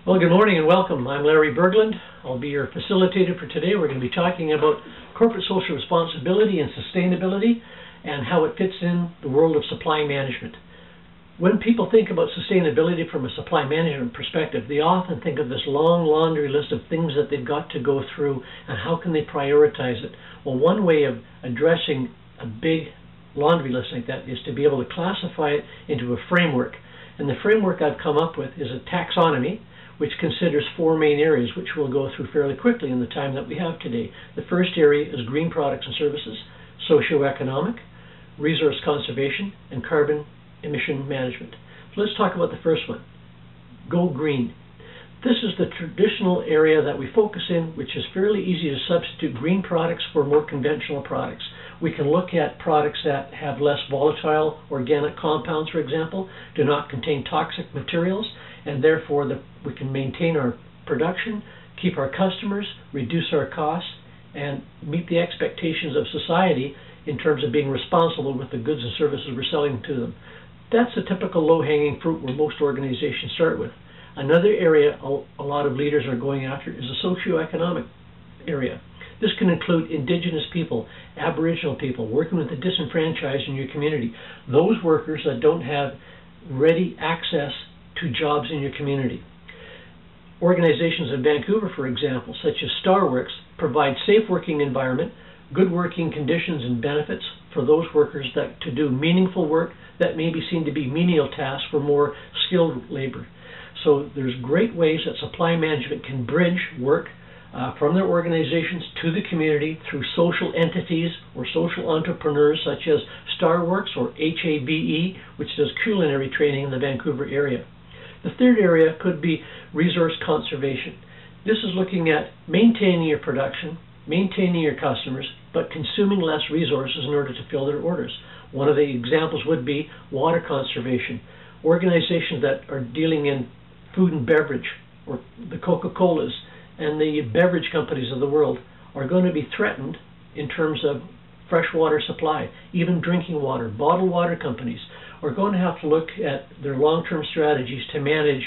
Well, good morning and welcome. I'm Larry Berglund. I'll be your facilitator for today. We're going to be talking about corporate social responsibility and sustainability and how it fits in the world of supply management. When people think about sustainability from a supply management perspective, they often think of this long laundry list of things that they've got to go through and how can they prioritize it. Well, one way of addressing a big laundry list like that is to be able to classify it into a framework. And the framework I've come up with is a taxonomy, which considers four main areas, which we'll go through fairly quickly in the time that we have today. The first area is green products and services, socioeconomic, resource conservation, and carbon emission management. So let's talk about the first one, go green. This is the traditional area that we focus in, which is fairly easy to substitute green products for more conventional products. We can look at products that have less volatile organic compounds, for example, do not contain toxic materials, and therefore we can maintain our production, keep our customers, reduce our costs, and meet the expectations of society in terms of being responsible with the goods and services we're selling to them. That's a typical low-hanging fruit where most organizations start with. Another area a lot of leaders are going after is the socioeconomic area. This can include indigenous people, Aboriginal people, working with the disenfranchised in your community, those workers that don't have ready access to jobs in your community. Organizations in Vancouver, for example, such as Starworks, provide safe working environment, good working conditions and benefits for those workers that to do meaningful work that may be seen to be menial tasks for more skilled labor. So there's great ways that supply management can bridge work from their organizations to the community through social entities or social entrepreneurs such as Starworks or HABE, which does culinary training in the Vancouver area. The third area could be resource conservation. This is looking at maintaining your production, maintaining your customers, but consuming less resources in order to fill their orders. One of the examples would be water conservation. Organizations that are dealing in food and beverage, or the Coca-Colas and the beverage companies of the world, are going to be threatened in terms of fresh water supply. Even drinking water, bottled water companies are going to have to look at their long-term strategies to manage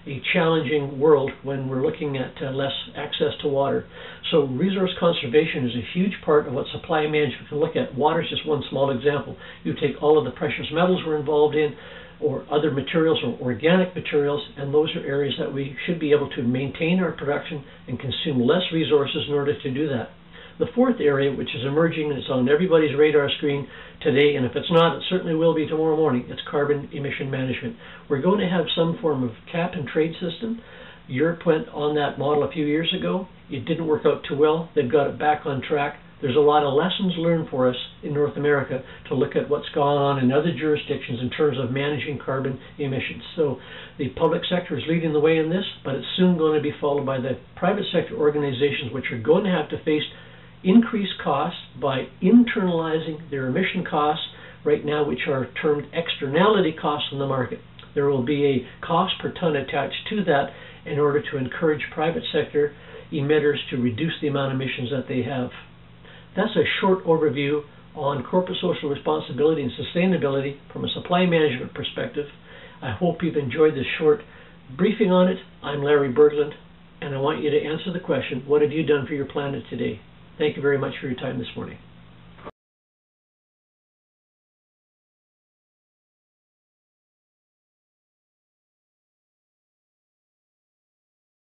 a challenging world when we're looking at less access to water. So resource conservation is a huge part of what supply management can look at. Water is just one small example. You take all of the precious metals we're involved in, or other materials or organic materials, and those are areas that we should be able to maintain our production and consume less resources in order to do that. The fourth area, which is emerging and it's on everybody's radar screen today, and if it's not, it certainly will be tomorrow morning, it's carbon emission management. We're going to have some form of cap and trade system. Europe went on that model a few years ago. It didn't work out too well. They've got it back on track. There's a lot of lessons learned for us in North America to look at what's gone on in other jurisdictions in terms of managing carbon emissions. So the public sector is leading the way in this, but it's soon going to be followed by the private sector organizations, which are going to have to face increased costs by internalizing their emission costs right now, which are termed externality costs in the market. There will be a cost per ton attached to that in order to encourage private sector emitters to reduce the amount of emissions that they have. That's a short overview on corporate social responsibility and sustainability from a supply management perspective. I hope you've enjoyed this short briefing on it. I'm Larry Berglund, and I want you to answer the question, what have you done for your planet today? Thank you very much for your time this morning.